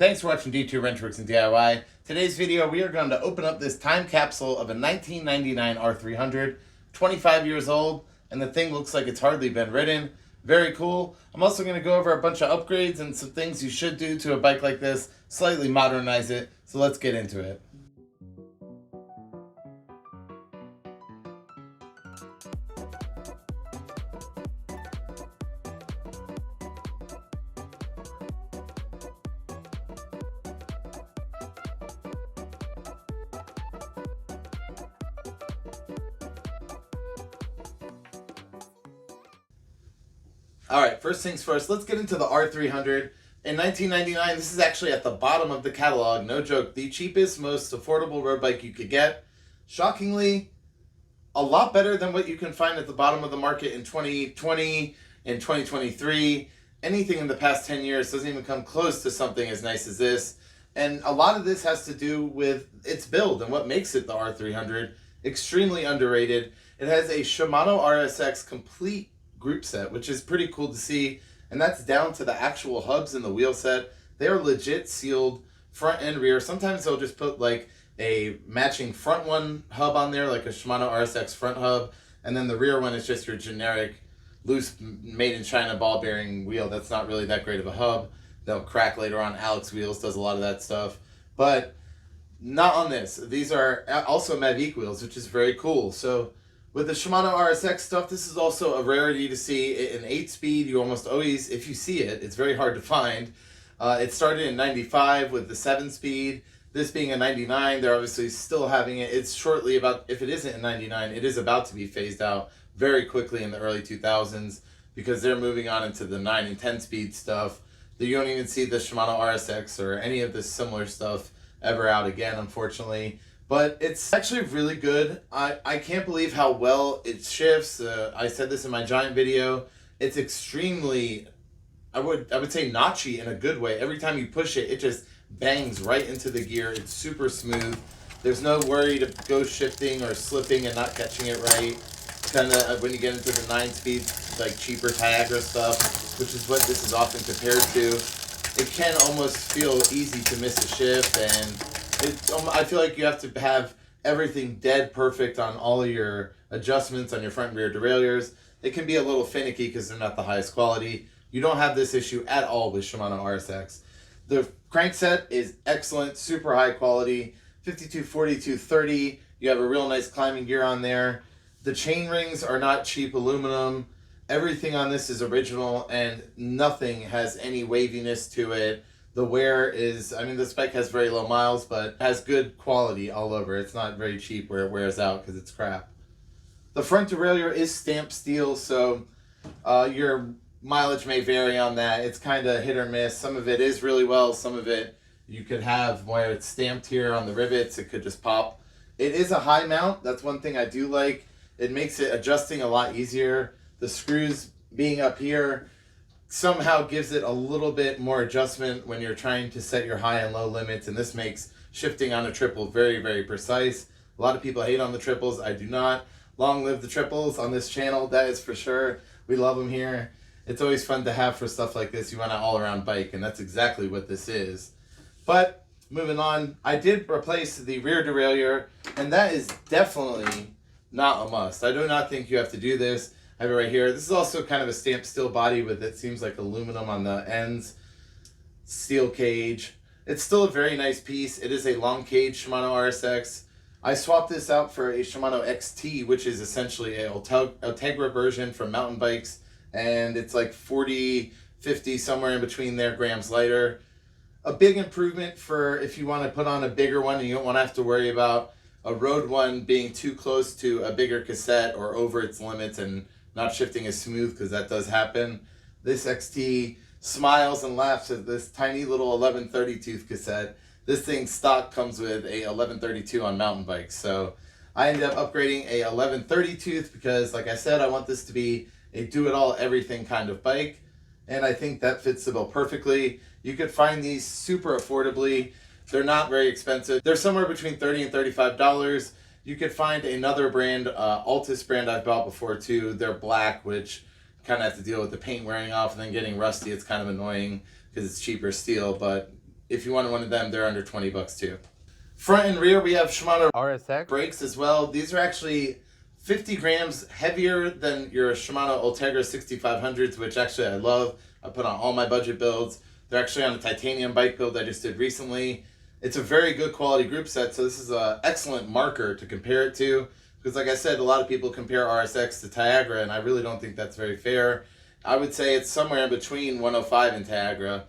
Thanks for watching D2 Wrenchworks and DIY. Today's video, we are going to open up this time capsule of a 1999 R300, 25 years old, and the thing looks like it's hardly been ridden. Very cool. I'm also going to go over a bunch of upgrades and some things you should do to a bike like this, slightly modernize it, so let's get into it. Alright, first things first, let's get into the R300. In 1999, this is actually at the bottom of the catalog, no joke, the cheapest, most affordable road bike you could get. Shockingly, a lot better than what you can find at the bottom of the market in 2020 and 2023. Anything in the past 10 years doesn't even come close to something as nice as this. And a lot of this has to do with its build and what makes it the R300. Extremely underrated. It has a Shimano RSX complete group set, which is pretty cool to see, and that's down to the actual hubs in the wheel set. They are legit sealed front and rear. Sometimes they'll just put like a matching front one hub on there, like a Shimano RSX front hub, and then the rear one is just your generic loose made in China ball bearing wheel. That's not really that great of a hub. They'll crack later on. Alex Wheels does a lot of that stuff, but not on this. These are also Mavic wheels, which is very cool. So with the Shimano RSX stuff, this is also a rarity to see. An 8-speed, you almost always, if you see it, it's very hard to find. It started in 95 with the 7-speed. This being a 99, they're obviously still having it. It's shortly about, if it isn't a 99, it is about to be phased out very quickly in the early 2000s because they're moving on into the 9 and 10-speed stuff. You don't even see the Shimano RSX or any of this similar stuff ever out again, unfortunately. But it's actually really good. I can't believe how well it shifts. I said this in my Giant video. It's extremely, I would say notchy in a good way. Every time you push it, it just bangs right into the gear. It's super smooth. There's no worry to go shifting or slipping and not catching it right. Kind of when you get into the 9-speed, like cheaper Niagara stuff, which is what this is often compared to. It can almost feel easy to miss a shift, and I feel like you have to have everything dead perfect on all of your adjustments on your front and rear derailleurs. It can be a little finicky because they're not the highest quality. You don't have this issue at all with Shimano RSX. The crankset is excellent, super high quality, 52, 42, 30. You have a real nice climbing gear on there. The chain rings are not cheap aluminum. Everything on this is original and nothing has any waviness to it. The wear is, I mean, this bike has very low miles, but has good quality all over. It's not very cheap where it wears out because it's crap. The front derailleur is stamped steel, so your mileage may vary on that. It's kind of hit or miss. Some of it is really well. Some of it you could have where it's stamped here on the rivets. It could just pop. It is a high mount. That's one thing I do like. It makes it adjusting a lot easier. The screws being up here somehow gives it a little bit more adjustment when you're trying to set your high and low limits, and this makes shifting on a triple very, very precise. A lot of people hate on the triples. I do not. Long live the triples on this channel, that is for sure. We love them here. It's always fun to have for stuff like this. You want an all-around bike, and that's exactly what this is. But moving on, I did replace the rear derailleur, and that is definitely not a must. I do not think you have to do this. I have it right here. This is also kind of a stamped steel body with, it seems like, aluminum on the ends. Steel cage. It's still a very nice piece. It is a long cage Shimano RSX. I swapped this out for a Shimano XT, which is essentially a Ultegra version from mountain bikes. And it's like 40, 50, somewhere in between there, grams lighter. A big improvement for if you want to put on a bigger one and you don't want to have to worry about a road one being too close to a bigger cassette or over its limits and not shifting as smooth, because that does happen. This XT smiles and laughs at this tiny little 1130 tooth cassette. This thing stock comes with a 1132 on mountain bikes. So I ended up upgrading a 1130 tooth because, like I said, I want this to be a do-it-all everything kind of bike. And I think that fits the bill perfectly. You could find these super affordably. They're not very expensive. They're somewhere between $30 and $35. You could find another brand, Altus brand I've bought before too. They're black, which kind of have to deal with the paint wearing off and then getting rusty. It's kind of annoying because it's cheaper steel, but if you want one of them, they're under 20 bucks too. Front and rear, we have Shimano RSX brakes as well. These are actually 50 grams heavier than your Shimano Ultegra 6500s, which actually I love. I put on all my budget builds. They're actually on a titanium bike build I just did recently. It's a very good quality group set, so this is an excellent marker to compare it to. Because like I said, a lot of people compare RSX to Tiagra, and I really don't think that's very fair. I would say it's somewhere in between 105 and Tiagra,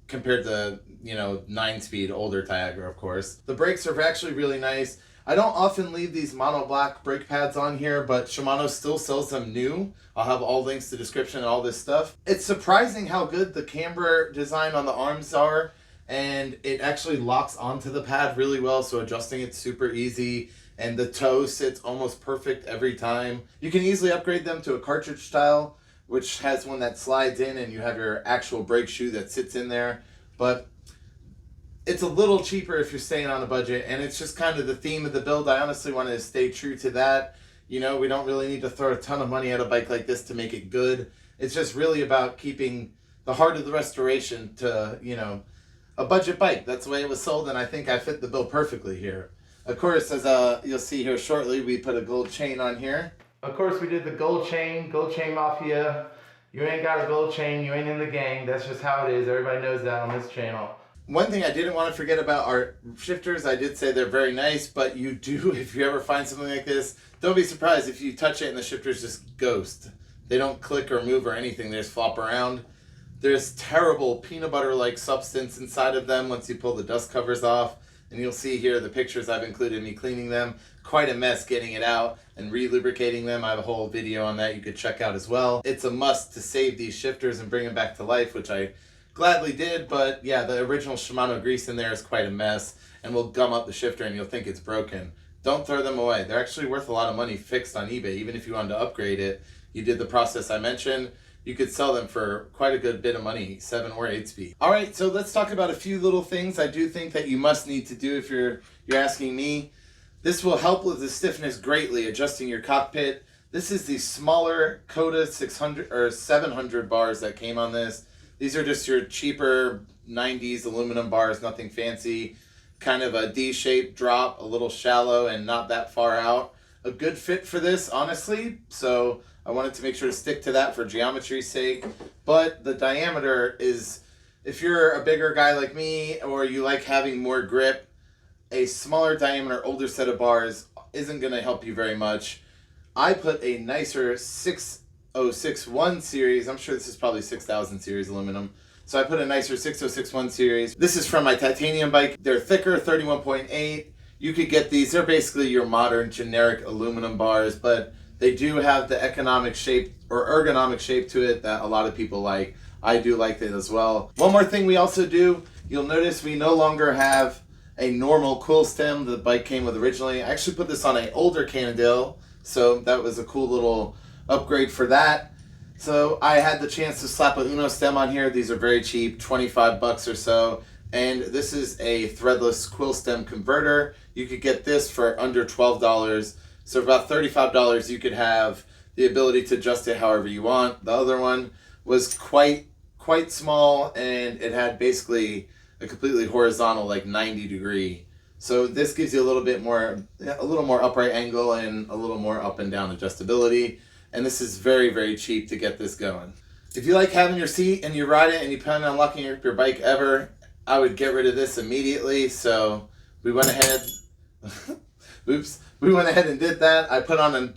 compared to, 9-speed older Tiagra, of course. The brakes are actually really nice. I don't often leave these mono black brake pads on here, but Shimano still sells them new. I'll have all links to description and all this stuff. It's surprising how good the camber design on the arms are, and it actually locks onto the pad really well, so adjusting it's super easy, and the toe sits almost perfect every time. You can easily upgrade them to a cartridge style, which has one that slides in and you have your actual brake shoe that sits in there. But it's a little cheaper if you're staying on a budget, and it's just kind of the theme of the build. I honestly wanted to stay true to that. We don't really need to throw a ton of money at a bike like this to make it good. It's just really about keeping the heart of the restoration to, a budget bike. That's the way it was sold, and I think I fit the bill perfectly here. Of course, as you'll see here shortly, we put a gold chain on here. Of course, we did the gold chain mafia. You ain't got a gold chain, you ain't in the gang. That's just how it is. Everybody knows that on this channel. One thing I didn't want to forget about our shifters, I did say they're very nice, but you do, if you ever find something like this, don't be surprised if you touch it and the shifters just ghost. They don't click or move or anything, they just flop around. There's terrible peanut butter-like substance inside of them once you pull the dust covers off. And you'll see here the pictures I've included me cleaning them. Quite a mess getting it out and re-lubricating them. I have a whole video on that you could check out as well. It's a must to save these shifters and bring them back to life, which I gladly did, but yeah, the original Shimano grease in there is quite a mess and will gum up the shifter and you'll think it's broken. Don't throw them away. They're actually worth a lot of money fixed on eBay. Even if you wanted to upgrade it, you did the process I mentioned, you could sell them for quite a good bit of money, 7 or 8 speed. All right, so let's talk about a few little things I do think that you must need to do if you're asking me. This will help with the stiffness greatly, adjusting your cockpit. This is the smaller Coda 600 or 700 bars that came on this. These are just your cheaper 90s aluminum bars, nothing fancy. Kind of a D-shaped drop, a little shallow and not that far out. A good fit for this, honestly. So I wanted to make sure to stick to that for geometry's sake. But the diameter is, if you're a bigger guy like me or you like having more grip, a smaller diameter, older set of bars isn't going to help you very much. I put a nicer 6061 series. I'm sure this is probably 6000 series aluminum. So I put a nicer 6061 series. This is from my titanium bike. They're thicker, 31.8. You could get these. They're basically your modern generic aluminum bars, but they do have the economic shape or ergonomic shape to it that a lot of people like. I do like it as well. One more thing we also do, you'll notice we no longer have a normal quill stem the bike came with originally. I actually put this on an older Cannondale, so that was a cool little upgrade for that. So I had the chance to slap a Uno stem on here. These are very cheap, 25 bucks or so. And this is a threadless quill stem converter. You could get this for under $12. So for about $35, you could have the ability to adjust it however you want. The other one was quite small, and it had basically a completely horizontal, like 90 degree. So this gives you a little more upright angle and a little more up and down adjustability. And this is very, very cheap to get this going. If you like having your seat and you ride it and you plan on locking up your bike ever, I would get rid of this immediately. So we went ahead, we went ahead and did that. I put on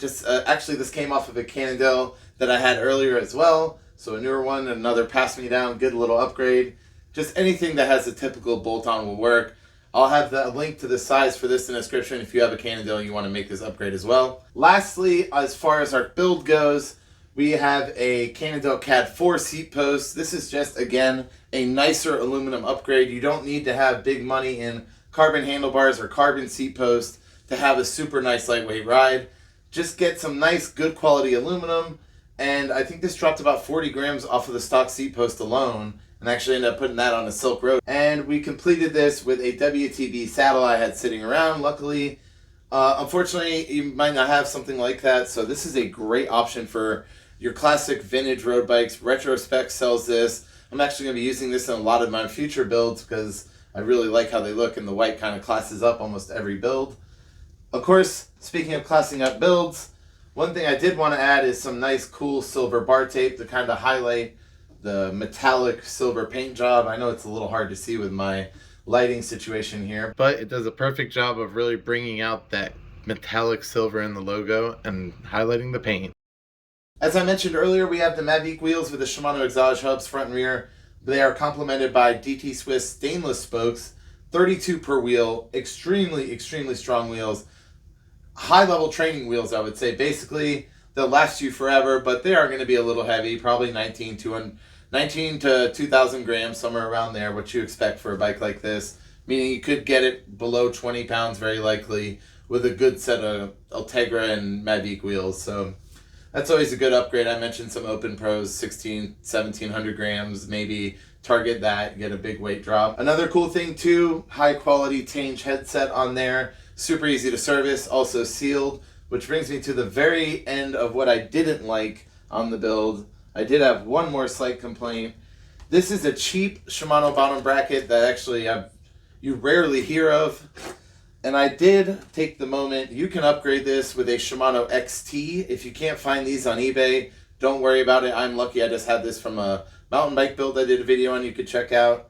actually this came off of a Cannondale that I had earlier as well. So a newer one, another pass me down, good little upgrade. Just anything that has a typical bolt-on will work. I'll have the link to the size for this in the description if you have a Cannondale and you want to make this upgrade as well. Lastly, as far as our build goes, we have a Cannondale Caad2 seat post. This is just, again, a nicer aluminum upgrade. You don't need to have big money in carbon handlebars or carbon seat post to have a super nice lightweight ride. Just get some nice, good quality aluminum. And I think this dropped about 40 grams off of the stock seat post alone, and actually ended up putting that on a Silk Road. And we completed this with a WTB saddle I had sitting around, luckily. Unfortunately, you might not have something like that, so this is a great option for your classic vintage road bikes. Retrospec sells this. I'm actually going to be using this in a lot of my future builds because I really like how they look, and the white kind of classes up almost every build. Of course, speaking of classing up builds, one thing I did want to add is some nice cool silver bar tape to kind of highlight the metallic silver paint job. I know it's a little hard to see with my lighting situation here, but it does a perfect job of really bringing out that metallic silver in the logo and highlighting the paint. As I mentioned earlier, we have the Mavic wheels with the Shimano exhaust hubs front and rear. They are complemented by DT Swiss stainless spokes, 32 per wheel, extremely strong wheels. High level training wheels, I would say. Basically, they'll last you forever, but they are going to be a little heavy, probably 19 to 2,000 grams, somewhere around there, what you expect for a bike like this. Meaning you could get it below 20 pounds, very likely, with a good set of Ultegra and Mavic wheels. So that's always a good upgrade. I mentioned some Open Pros, 1,700 grams, maybe target that, get a big weight drop. Another cool thing too, high quality Tange headset on there, super easy to service, also sealed, which brings me to the very end of what I didn't like on the build. I did have one more slight complaint. This is a cheap Shimano bottom bracket that actually you rarely hear of. And I did take the moment, you can upgrade this with a Shimano XT. If you can't find these on eBay, don't worry about it. I'm lucky I just had this from a mountain bike build I did a video on you could check out.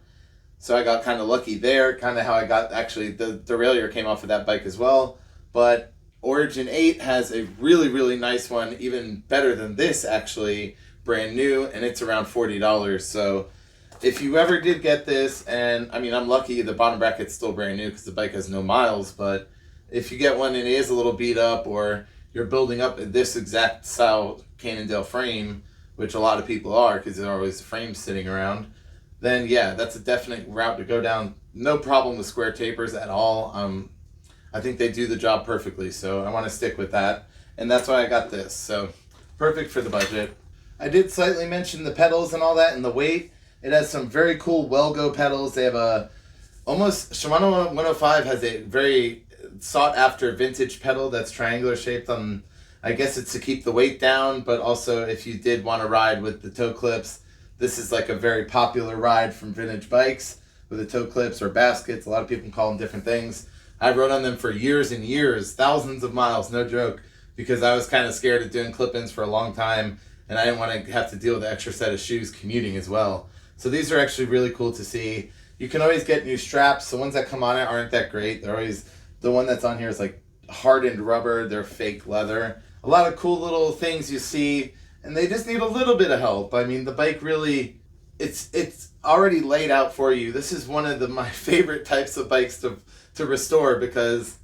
So I got kind of lucky there, kind of how I got, actually the derailleur came off of that bike as well. But Origin 8 has a really nice one, even better than this actually, brand new, and it's around $40. So if you ever did get this, and I mean, I'm lucky the bottom bracket's still brand new because the bike has no miles, but if you get one and it is a little beat up, or you're building up this exact style Cannondale frame, which a lot of people are because there are always frames sitting around, then yeah, that's a definite route to go down. No problem with square tapers at all. I think they do the job perfectly, so I want to stick with that, and that's why I got this. So perfect for the budget. I did slightly mention the pedals and all that and the weight. It has some very cool Welgo pedals. They have Shimano 105 has a very sought after vintage pedal that's triangular shaped. I guess it's to keep the weight down, but also if you did want to ride with the toe clips, this is like a very popular ride from vintage bikes with the toe clips or baskets. A lot of people call them different things. I rode on them for years and years, thousands of miles, no joke, because I was kind of scared of doing clip-ins for a long time, and I didn't want to have to deal with the extra set of shoes commuting as well. So these are actually really cool to see. You can always get new straps. The ones that come on it aren't that great. They're always, the one that's on here is like hardened rubber. They're fake leather. A lot of cool little things you see, and they just need a little bit of help. I mean, the bike really, it's already laid out for you. This is one of my favorite types of bikes to restore, because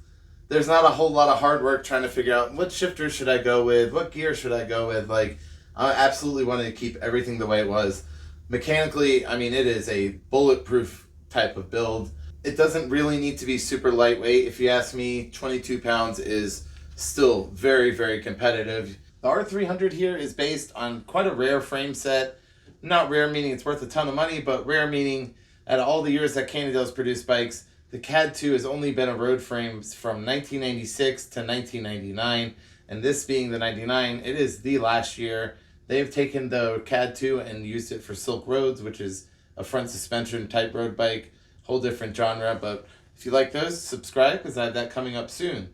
there's not a whole lot of hard work trying to figure out what shifter should I go with, what gear should I go with. Like, I absolutely wanted to keep everything the way it was. Mechanically, I mean, it is a bulletproof type of build. It doesn't really need to be super lightweight. If you ask me, 22 pounds is still very competitive. The R300 here is based on quite a rare frame set. Not rare meaning it's worth a ton of money, but rare meaning out of all the years that Cannondale's produced bikes, the Caad2 has only been a road frame from 1996 to 1999, and this being the 99, it is the last year. They've taken the Caad2 and used it for Silk Roads, which is a front suspension type road bike, whole different genre. But if you like those, subscribe because I have that coming up soon.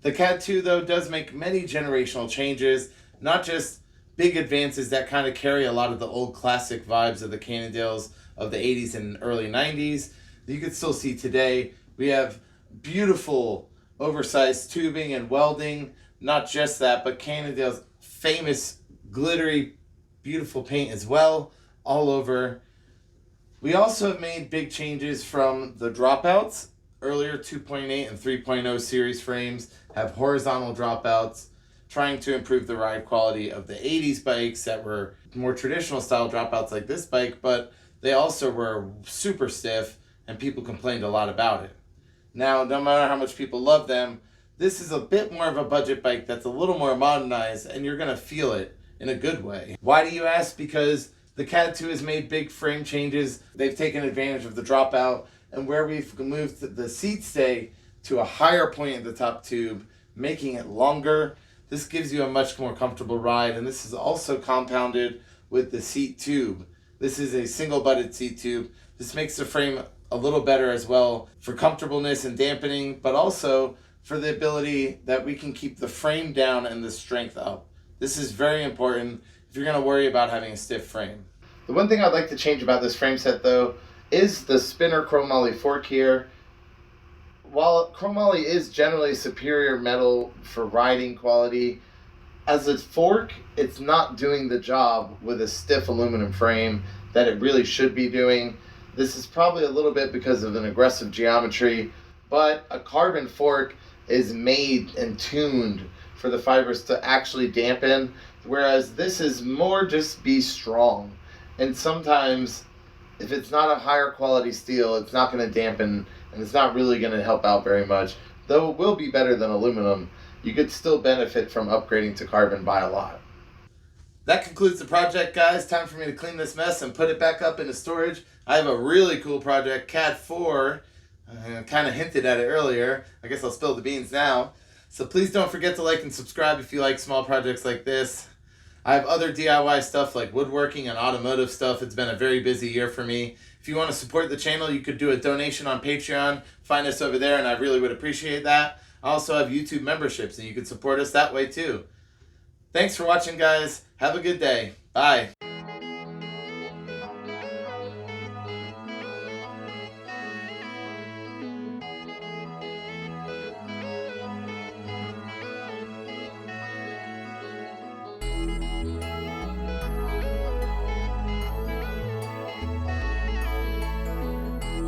The Caad2 though does make many generational changes, not just big advances that kind of carry a lot of the old classic vibes of the Cannondales of the 80s and early 90s that you can still see today. We have beautiful oversized tubing and welding, not just that, but Cannondale's famous glittery, beautiful paint as well, all over. We also have made big changes from the dropouts. Earlier 2.8 and 3.0 series frames have horizontal dropouts, trying to improve the ride quality of the 80s bikes that were more traditional style dropouts like this bike, but they also were super stiff and people complained a lot about it. Now, no matter how much people love them, this is a bit more of a budget bike that's a little more modernized, and you're gonna feel it in a good way. Why do you ask? Because the Caad2 has made big frame changes. They've taken advantage of the dropout, and where we've moved the seat stay to a higher point in the top tube, making it longer. This gives you a much more comfortable ride, and this is also compounded with the seat tube. This is a single butted seat tube. This makes the frame a little better as well for comfortableness and dampening, but also for the ability that we can keep the frame down and the strength up. This is very important if you're going to worry about having a stiff frame. The one thing I'd like to change about this frame set though is the spinner chromoly fork here. While chromoly is generally superior metal for riding quality, as a fork, it's not doing the job with a stiff aluminum frame that it really should be doing. This is probably a little bit because of an aggressive geometry, but a carbon fork is made and tuned for the fibers to actually dampen, whereas this is more just be strong. And sometimes, if it's not a higher quality steel, it's not going to dampen, and it's not really going to help out very much. Though it will be better than aluminum, you could still benefit from upgrading to carbon by a lot. That concludes the project, guys. Time for me to clean this mess and put it back up into storage. I have a really cool project, CAD4. I kind of hinted at it earlier. I guess I'll spill the beans now. So please don't forget to like and subscribe if you like small projects like this. I have other DIY stuff like woodworking and automotive stuff. It's been a very busy year for me. If you want to support the channel, you could do a donation on Patreon. Find us over there, and I really would appreciate that. I also have YouTube memberships, and you can support us that way too. Thanks for watching, guys. Have a good day. Bye.